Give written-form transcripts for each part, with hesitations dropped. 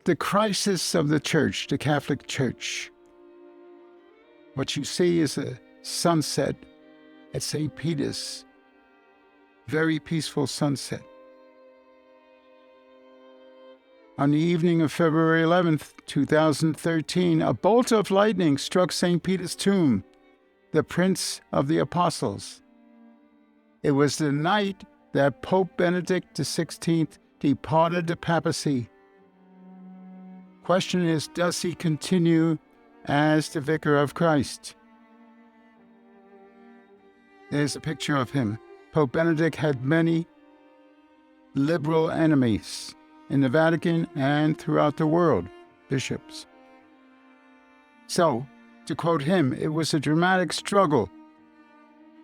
the crisis of the Church, the Catholic Church. What you see is a sunset at St. Peter's. Very peaceful sunset. On the evening of February 11th, 2013, a bolt of lightning struck St. Peter's tomb, the Prince of the Apostles. It was the night that Pope Benedict XVI departed the papacy. Question is, does he continue as the Vicar of Christ? There's a picture of him. Pope Benedict had many liberal enemies in the Vatican and throughout the world, bishops. So, to quote him, it was a dramatic struggle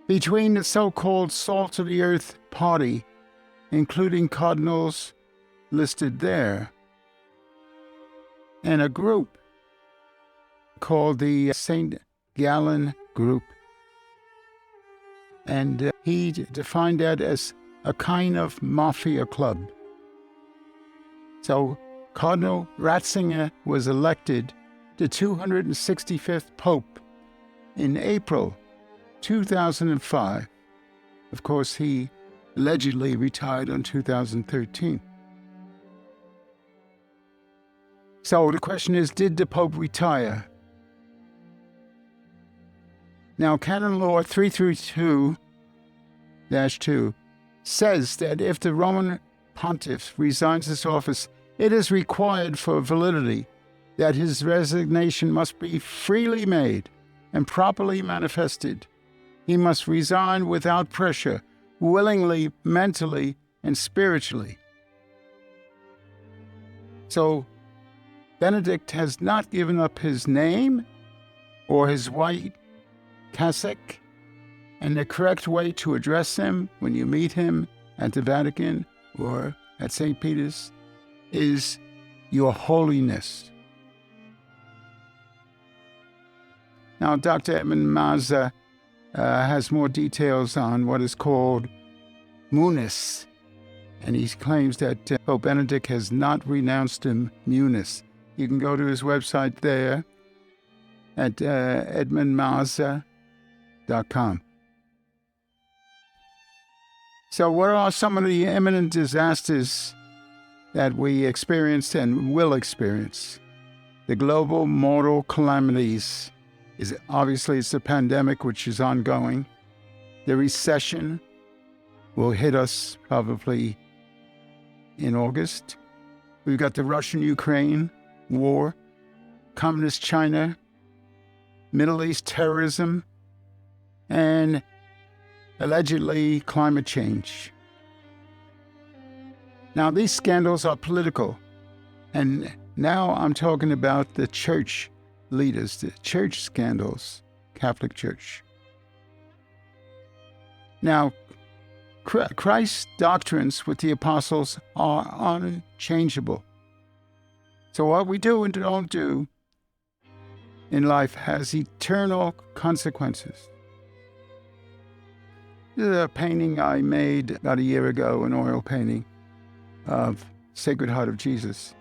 between the so-called Salt of the Earth party, including cardinals listed there, and a group called the St. Gallen Group. And he defined that as a kind of mafia club. So Cardinal Ratzinger was elected the 265th Pope in April 2005. Of course, he allegedly retired in 2013. So the question is, did the Pope retire? Now, Canon Law 332-2 says that if the Roman Pontiff resigns his office, it is required for validity that his resignation must be freely made and properly manifested. He must resign without pressure, willingly, mentally, and spiritually. So, Benedict has not given up his name or his white cassock, and the correct way to address him when you meet him at the Vatican or at St. Peter's is Your Holiness. Now, Dr. Edmund Mazza has more details on what is called Munus, and he claims that Pope Benedict has not renounced him Munus. You can go to his website there at edmundmazza.com. So what are some of the imminent disasters that we experienced and will experience? The global mortal calamities. Obviously, it's the pandemic, which is ongoing. The recession will hit us probably in August. We've got the Russian-Ukraine war, Communist China, Middle East terrorism, and allegedly climate change. Now, these scandals are political, and now I'm talking about the church leaders, the church scandals, Catholic Church. Now, Christ's doctrines with the apostles are unchangeable. So what we do and don't do in life has eternal consequences. This is a painting I made about a year ago, an oil painting of Sacred Heart of Jesus.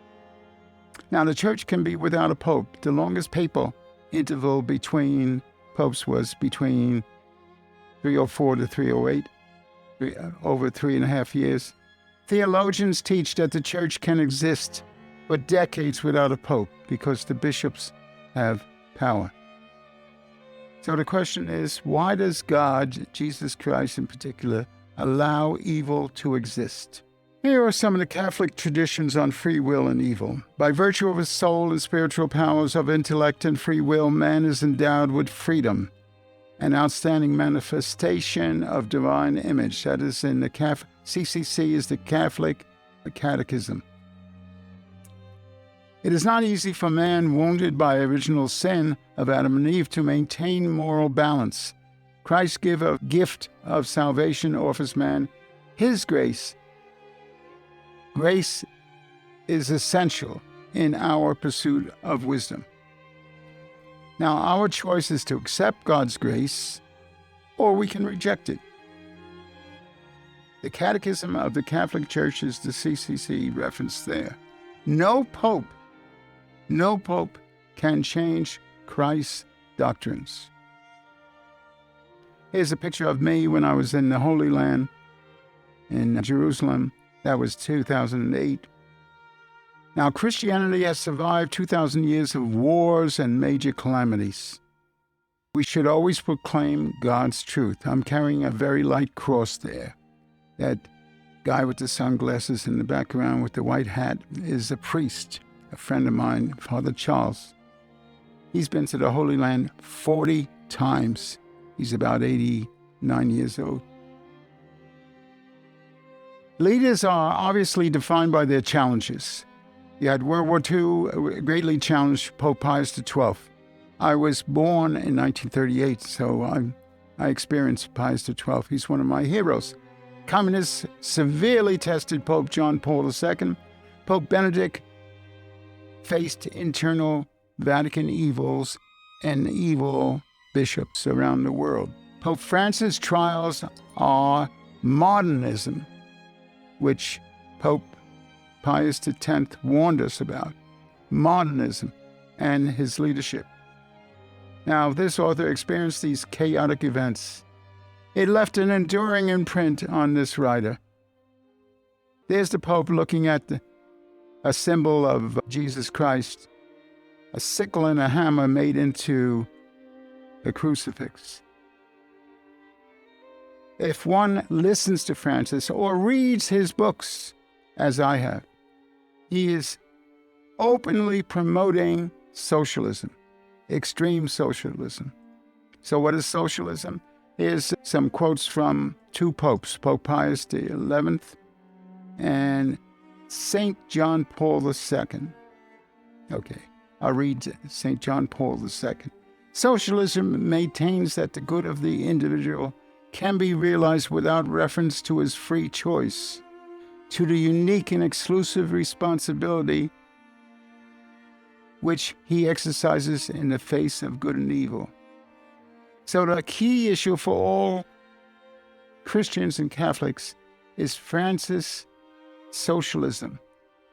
Now, the church can be without a pope. The longest papal interval between popes was between 304 to 308, over 3.5 years. Theologians teach that the church can exist for decades without a pope because the bishops have power. So the question is, why does God, Jesus Christ in particular, allow evil to exist? Here are some of the Catholic traditions on free will and evil. By virtue of his soul and spiritual powers of intellect and free will, man is endowed with freedom, an outstanding manifestation of divine image. That is in the CCC is the Catholic Catechism. It is not easy for man wounded by original sin of Adam and Eve to maintain moral balance. Christ give a gift of salvation offers man his grace. Grace is essential in our pursuit of wisdom. Now, our choice is to accept God's grace, or we can reject it. The Catechism of the Catholic Church is the CCC referenced there. No pope No pope can change Christ's doctrines. Here's a picture of me when I was in the Holy Land in Jerusalem. That was 2008. Now, Christianity has survived 2,000 years of wars and major calamities. We should always proclaim God's truth. I'm carrying a very light cross there. That guy with the sunglasses in the background with the white hat is a priest, a friend of mine, Father Charles. He's been to the Holy Land 40 times. He's about 89 years old. Leaders are obviously defined by their challenges. You had World War II greatly challenged Pope Pius XII. I was born in 1938, so I experienced Pius XII. He's one of my heroes. Communists severely tested Pope John Paul II. Pope Benedict faced internal Vatican evils and evil bishops around the world. Pope Francis' trials are modernism, which Pope Pius X warned us about. Modernism and his leadership. Now, this author experienced these chaotic events. It left an enduring imprint on this writer. There's the Pope looking at a symbol of Jesus Christ, a sickle and a hammer made into a crucifix. If one listens to Francis or reads his books, as I have, he is openly promoting socialism, extreme socialism. So what is socialism? Here's some quotes from two popes, Pope Pius XI and Saint John Paul II. Okay, I'll read Saint John Paul II. Socialism maintains that the good of the individual can be realized without reference to his free choice, to the unique and exclusive responsibility which he exercises in the face of good and evil. So the key issue for all Christians and Catholics is Francis' socialism,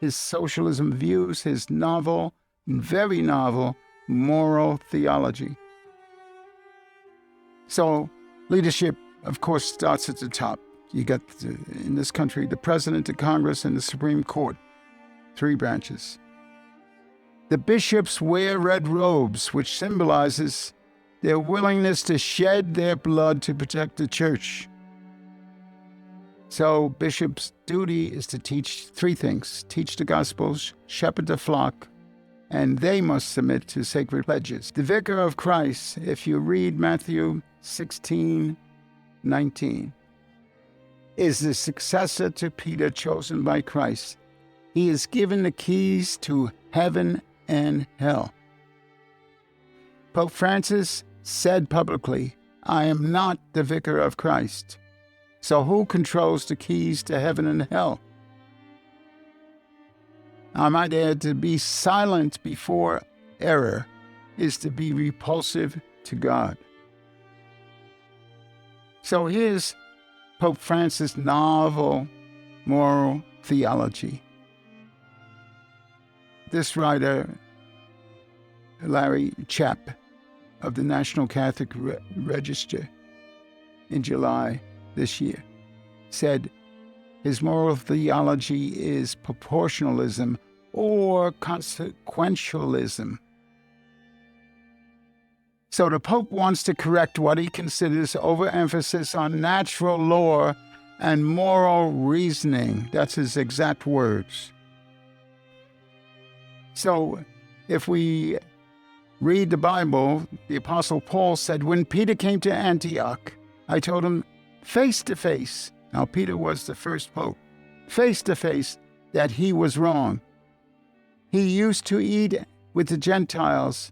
his socialism views, his novel, very novel, moral theology. So leadership, of course, starts at the top. You got, in this country, the President, the Congress, and the Supreme Court. 3 branches. The bishops wear red robes, which symbolizes their willingness to shed their blood to protect the church. So bishops' duty is to teach 3 things: teach the Gospels, shepherd the flock, and they must submit to sacred pledges. The vicar of Christ, if you read Matthew 16:19, is the successor to Peter chosen by Christ. He is given the keys to heaven and hell. Pope Francis said publicly, "I am not the vicar of Christ." So who controls the keys to heaven and hell? I might add, to be silent before error is to be repulsive to God. So here's Pope Francis' novel moral theology. This writer, Larry Chapp, of the National Catholic Register in July this year, said his moral theology is proportionalism or consequentialism. So the Pope wants to correct what he considers overemphasis on natural law and moral reasoning. That's his exact words. So if we read the Bible, the Apostle Paul said, when Peter came to Antioch, I told him face to face. Now, Peter was the first pope. Face to face that he was wrong. He used to eat with the Gentiles,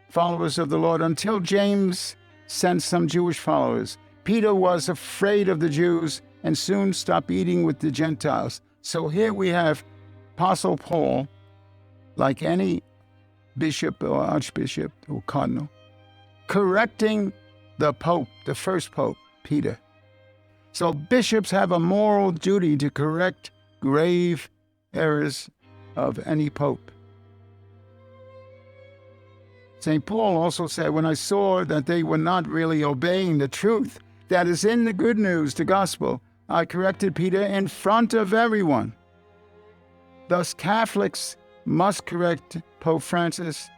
followers of the Lord, until James sent some Jewish followers. Peter was afraid of the Jews and soon stopped eating with the Gentiles. So here we have Apostle Paul, like any bishop or archbishop or cardinal, correcting the Pope, the first Pope, Peter. So bishops have a moral duty to correct grave errors of any Pope. St. Paul also said, when I saw that they were not really obeying the truth that is in the good news, the gospel, I corrected Peter in front of everyone. Thus, Catholics must correct Pope Francis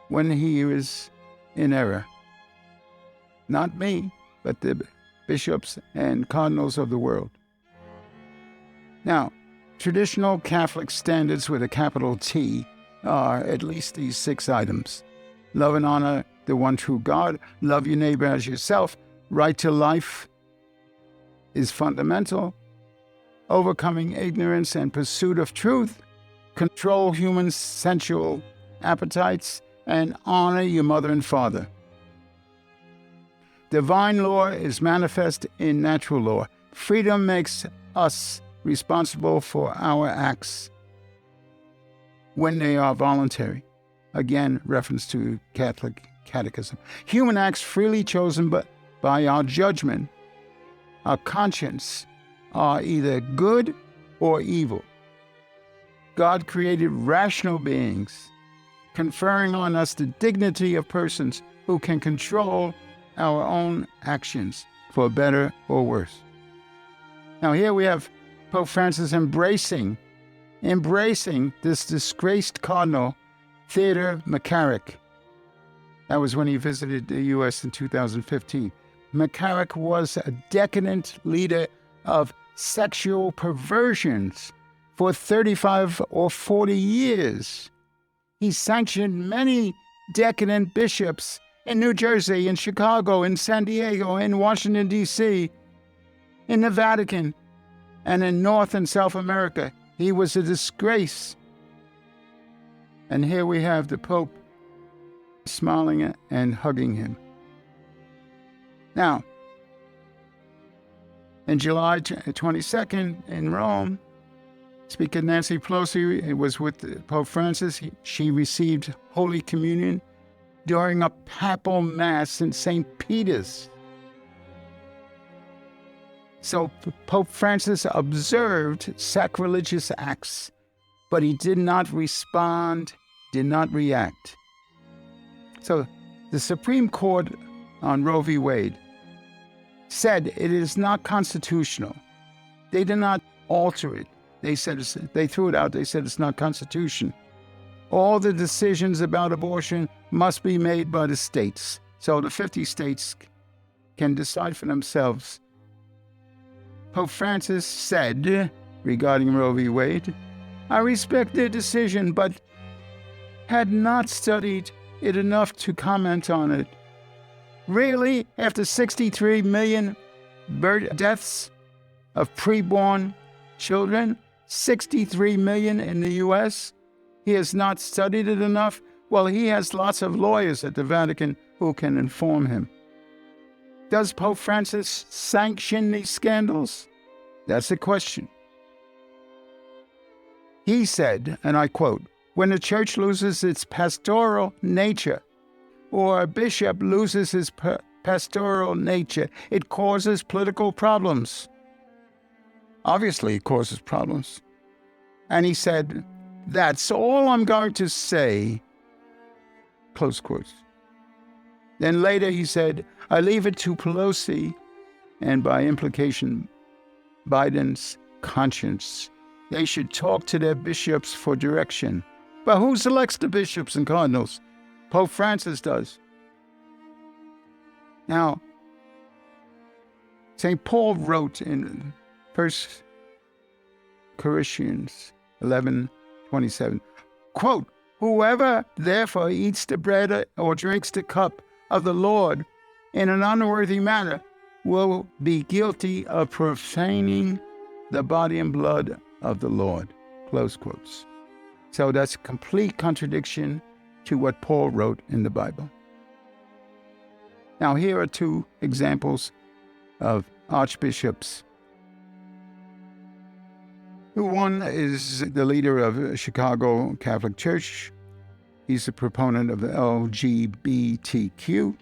when he is in error. Not me, but the bishops and cardinals of the world. Now, traditional Catholic standards with a capital T are at least these 6 items. Love and honor the one true God. Love your neighbor as yourself. Right to life is fundamental. Overcoming ignorance and pursuit of truth. Control human sensual appetites. And honor your mother and father. Divine law is manifest in natural law. Freedom makes us responsible for our acts when they are voluntary. Again, reference to Catholic Catechism. Human acts freely chosen by our judgment, our conscience, are either good or evil. God created rational beings, conferring on us the dignity of persons who can control our own actions for better or worse. Now here we have Pope Francis embracing this disgraced Cardinal, Theodore McCarrick. That was when he visited the U.S. in 2015. McCarrick was a decadent leader of sexual perversions for 35 or 40 years. He sanctioned many decadent bishops in New Jersey, in Chicago, in San Diego, in Washington, D.C., in the Vatican, and in North and South America. He was a disgrace. And here we have the Pope smiling and hugging him. Now, in July 22nd in Rome, Speaker Nancy Pelosi was with Pope Francis. She received Holy Communion during a papal mass in St. Peter's. So Pope Francis observed sacrilegious acts, but he did not respond, did not react. So the Supreme Court on Roe v. Wade said it is not constitutional. They did not alter it. They threw it out. They said it's not constitutional. All the decisions about abortion must be made by the states. So the 50 states can decide for themselves. Pope Francis said regarding Roe v. Wade, I respect their decision, but had not studied it enough to comment on it. Really, after 63 million deaths of preborn children, 63 million in the U.S., he has not studied it enough? Well, he has lots of lawyers at the Vatican who can inform him. Does Pope Francis sanction these scandals? That's the question. He said, and I quote, when the church loses its pastoral nature, or a bishop loses his pastoral nature, it causes political problems. Obviously, it causes problems. And he said, that's all I'm going to say. Close quotes. Then later he said, I leave it to Pelosi, and by implication, Biden's conscience. They should talk to their bishops for direction. But who selects the bishops and cardinals? Pope Francis does. Now, St. Paul wrote in 1 Corinthians 11:27, quote, whoever therefore eats the bread or drinks the cup of the Lord in an unworthy manner will be guilty of profaning the body and blood of the Lord. Close quotes. So that's a complete contradiction to what Paul wrote in the Bible. Now here are 2 examples of archbishops. One is the leader of Chicago Catholic Church. He's a proponent of the LGBTQ.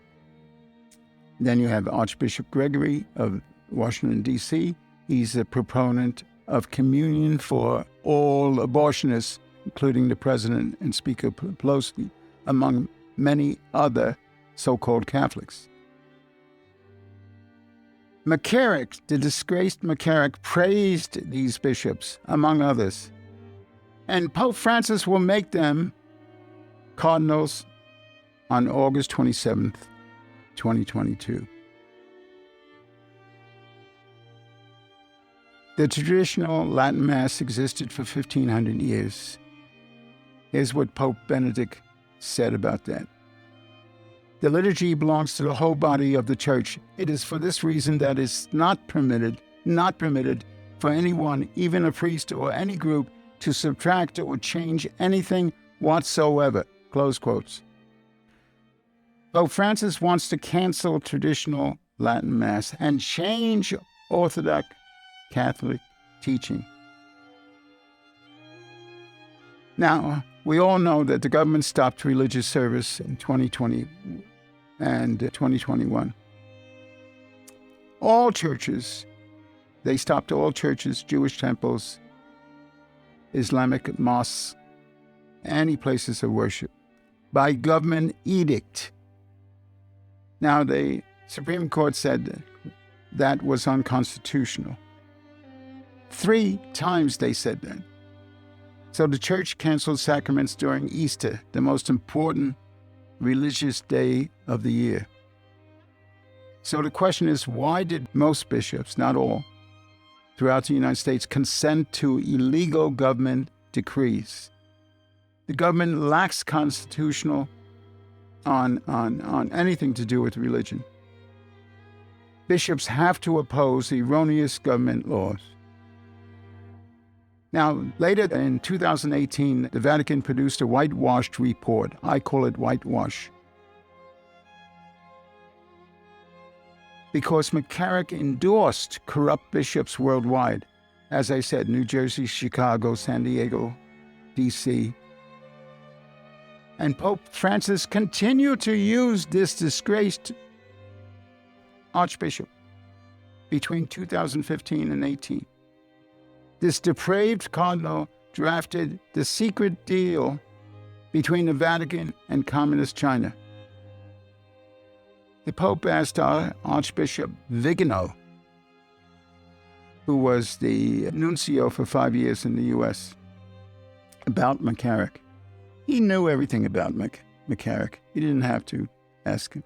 Then you have Archbishop Gregory of Washington, D.C. He's a proponent of communion for all abortionists, including the President and Speaker Pelosi, among many other so-called Catholics. McCarrick, the disgraced McCarrick, praised these bishops, among others, and Pope Francis will make them cardinals on August 27th, 2022. The traditional Latin Mass existed for 1,500 years. Here's what Pope Benedict said about that. The liturgy belongs to the whole body of the Church. It is for this reason that it's not permitted for anyone, even a priest or any group, to subtract or change anything whatsoever. Close quotes. Pope Francis wants to cancel traditional Latin Mass and change Orthodox Catholic teaching. Now, we all know that the government stopped religious service in 2020 and 2021. All churches, they stopped all churches, Jewish temples, Islamic mosques, any places of worship by government edict. Now, the Supreme Court said that was unconstitutional. 3 times they said that. So the church canceled sacraments during Easter, the most important religious day of the year. So the question is, why did most bishops, not all, throughout the United States consent to illegal government decrees? The government lacks constitutional on anything to do with religion. Bishops have to oppose erroneous government laws. Now, later in 2018, the Vatican produced a whitewashed report. I call it whitewash, because McCarrick endorsed corrupt bishops worldwide. As I said, New Jersey, Chicago, San Diego, D.C. And Pope Francis continued to use this disgraced Archbishop between 2015 and 18. This depraved Cardinal drafted the secret deal between the Vatican and Communist China. The Pope asked our Archbishop Vigano, who was the nuncio for 5 years in the U.S., about McCarrick. He knew everything about McCarrick. He didn't have to ask him.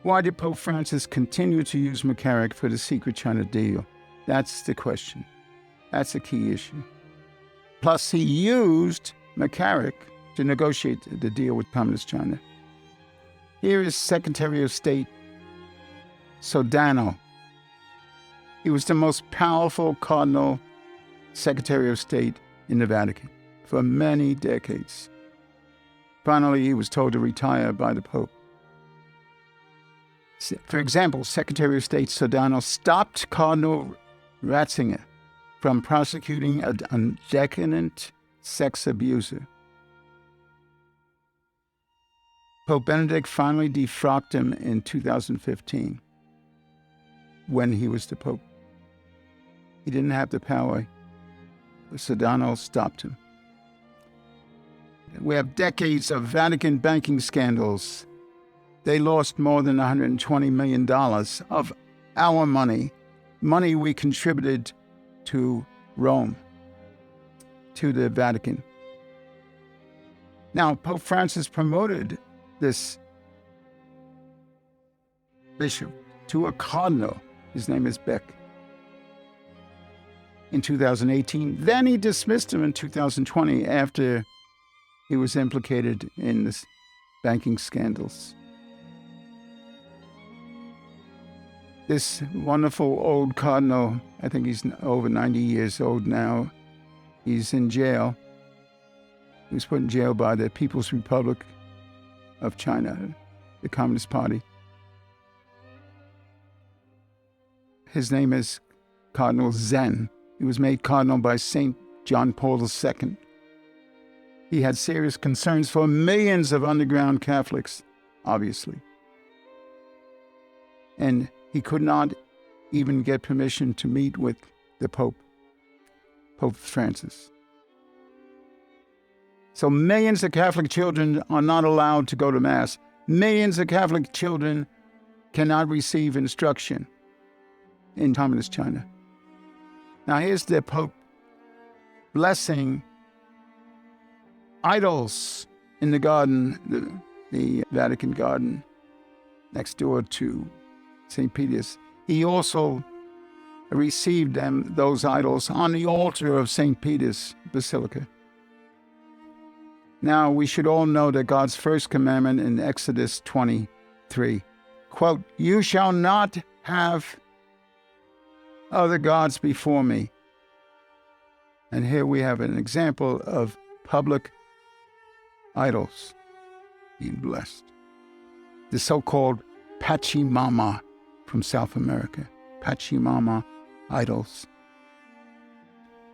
Why did Pope Francis continue to use McCarrick for the secret China deal? That's the question. That's a key issue. Plus, he used McCarrick to negotiate the deal with Communist China. Here is Secretary of State Sodano. He was the most powerful Cardinal Secretary of State in the Vatican for many decades. Finally, he was told to retire by the Pope. For example, Secretary of State Sodano stopped Cardinal Ratzinger from prosecuting a decadent sex abuser. Pope Benedict finally defrocked him in 2015 when he was the Pope. He didn't have the power. Sodano stopped him. We have decades of Vatican banking scandals. They lost more than $120 million of our money we contributed to Rome, to the Vatican. Now, Pope Francis promoted this bishop to a cardinal. His name is Beck. In 2018, then he dismissed him in 2020 after he was implicated in this banking scandals. This wonderful old cardinal, I think he's over 90 years old now, he's in jail. He was put in jail by the People's Republic of China, the Communist Party. His name is Cardinal Zen. He was made cardinal by Saint John Paul II. He had serious concerns for millions of underground Catholics, obviously. And he could not even get permission to meet with the Pope, Pope Francis. So millions of Catholic children are not allowed to go to Mass. Millions of Catholic children cannot receive instruction in Communist China. Now here's the Pope blessing idols in the garden, the Vatican garden next door to St. Peter's. He also received those idols on the altar of St. Peter's Basilica. Now, we should all know that God's first commandment in Exodus 23, quote, "You shall not have other gods before me." And here we have an example of public idols being blessed. The so-called Pachamama from South America, Pachamama idols.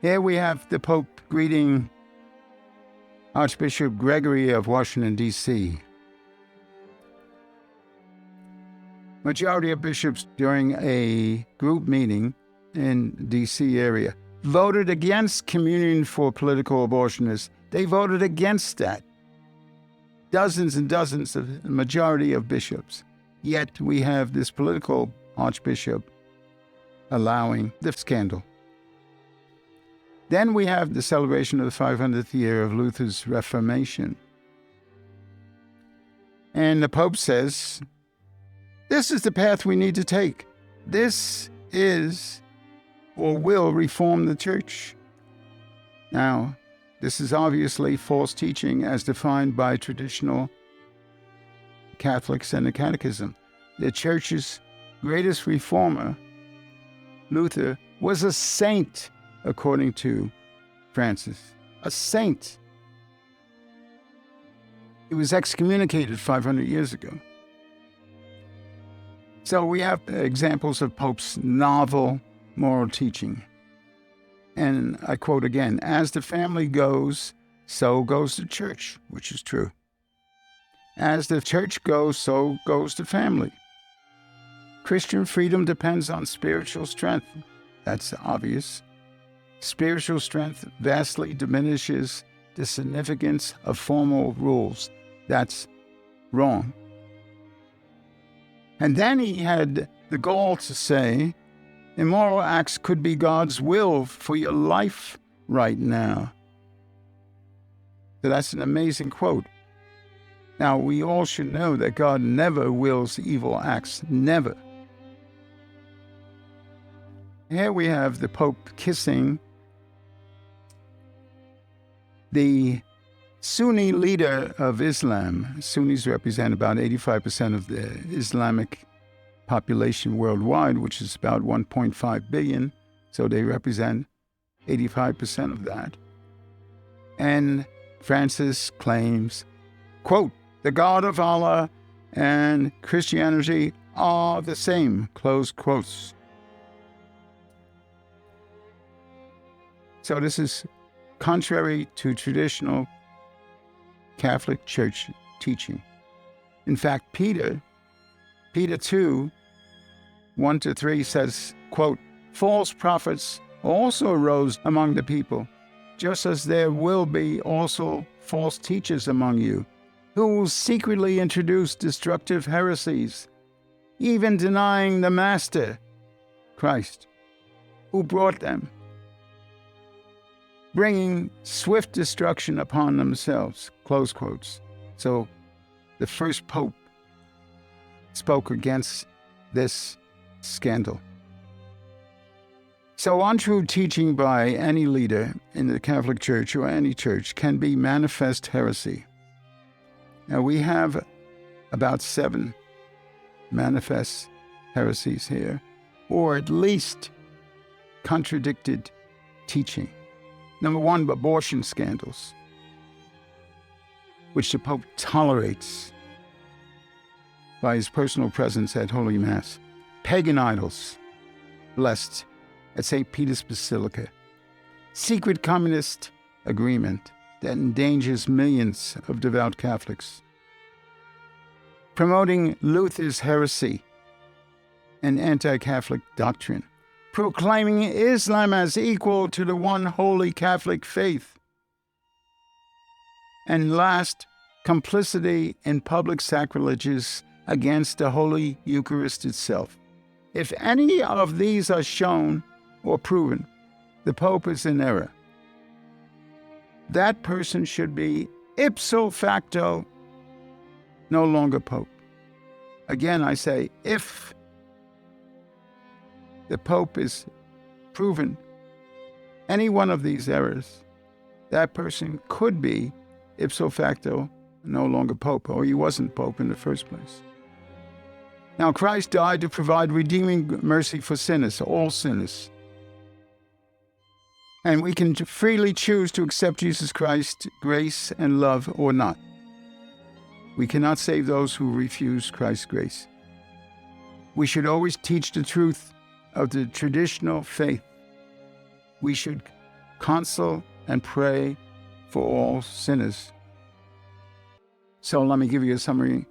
Here we have the Pope greeting Archbishop Gregory of Washington, D.C. Majority of bishops during a group meeting in D.C. area voted against communion for political abortionists. They voted against that. Dozens and dozens of the majority of bishops. Yet we have this political archbishop allowing the scandal. Then we have the celebration of the 500th year of Luther's Reformation. And the Pope says, this is the path we need to take. This is or will reform the Church. Now, this is obviously false teaching as defined by traditional Catholics and the Catechism. The Church's greatest reformer, Luther, was a saint, according to Francis. A saint. He was excommunicated 500 years ago. So we have examples of Pope's novel moral teaching. And I quote again, "As the family goes, so goes the Church," which is true. As the Church goes, so goes the family. Christian freedom depends on spiritual strength. That's obvious. Spiritual strength vastly diminishes the significance of formal rules. That's wrong. And then he had the gall to say, immoral acts could be God's will for your life right now. So that's an amazing quote. Now, we all should know that God never wills evil acts. Never. Here we have the Pope kissing the Sunni leader of Islam. Sunnis represent about 85% of the Islamic population worldwide, which is about 1.5 billion. So they represent 85% of that. And Francis claims, quote, "The God of Allah and Christianity are the same," close quotes. So this is contrary to traditional Catholic Church teaching. In fact, Peter 2, 1-3 says, quote, "False prophets also arose among the people, just as there will be also false teachers among you, who will secretly introduce destructive heresies, even denying the Master, Christ, who brought them, bringing swift destruction upon themselves," close quotes. So the first Pope spoke against this scandal. So untrue teaching by any leader in the Catholic Church or any church can be manifest heresy. Now we have about 7 manifest heresies here, or at least contradicted teaching. Number 1, abortion scandals, which the Pope tolerates by his personal presence at Holy Mass. Pagan idols, blessed at St. Peter's Basilica. Secret communist agreement that endangers millions of devout Catholics. Promoting Luther's heresy and anti-Catholic doctrine. Proclaiming Islam as equal to the one holy Catholic faith. And last, complicity in public sacrileges against the Holy Eucharist itself. If any of these are shown or proven, the Pope is in error. That person should be ipso facto no longer Pope. Again, I say, if the Pope is proven any one of these errors, that person could be ipso facto no longer Pope, or he wasn't Pope in the first place. Now, Christ died to provide redeeming mercy for sinners, all sinners. And we can freely choose to accept Jesus Christ's grace and love or not. We cannot save those who refuse Christ's grace. We should always teach the truth of the traditional faith. We should counsel and pray for all sinners. So let me give you a summary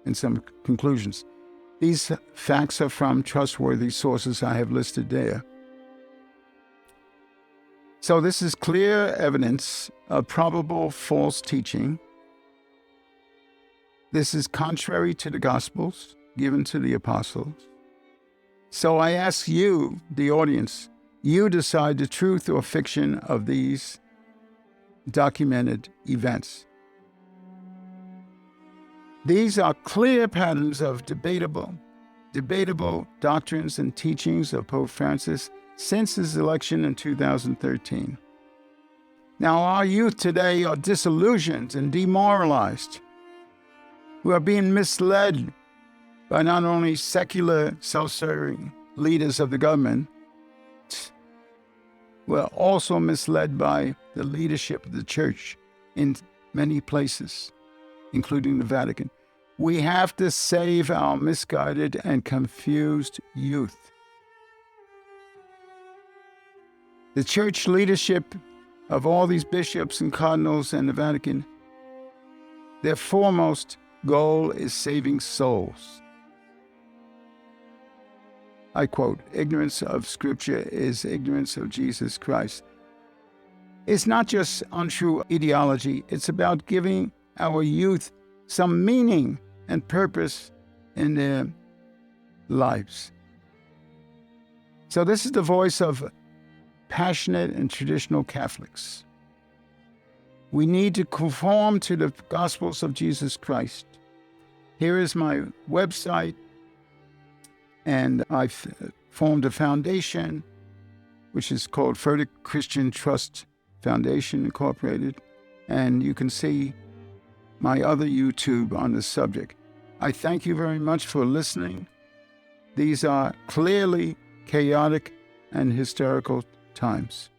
and some conclusions. These facts are from trustworthy sources I have listed there. So this is clear evidence of probable false teaching. This is contrary to the Gospels given to the apostles. So I ask you, the audience, you decide the truth or fiction of these documented events. These are clear patterns of debatable doctrines and teachings of Pope Francis since his election in 2013. Now, our youth today are disillusioned and demoralized, who are being misled by not only secular, self-serving leaders of the government, we're also misled by the leadership of the Church in many places, including the Vatican. We have to save our misguided and confused youth. The Church leadership of all these bishops and cardinals and the Vatican, their foremost goal is saving souls. I quote, "Ignorance of Scripture is ignorance of Jesus Christ." It's not just untrue ideology, it's about giving our youth some meaning and purpose in their lives. So this is the voice of passionate and traditional Catholics. We need to conform to the Gospels of Jesus Christ. Here is my website, and I've formed a foundation, which is called Fertig Christian Trust Foundation Incorporated, and you can see my other YouTube on this subject. I thank you very much for listening. These are clearly chaotic and hysterical times.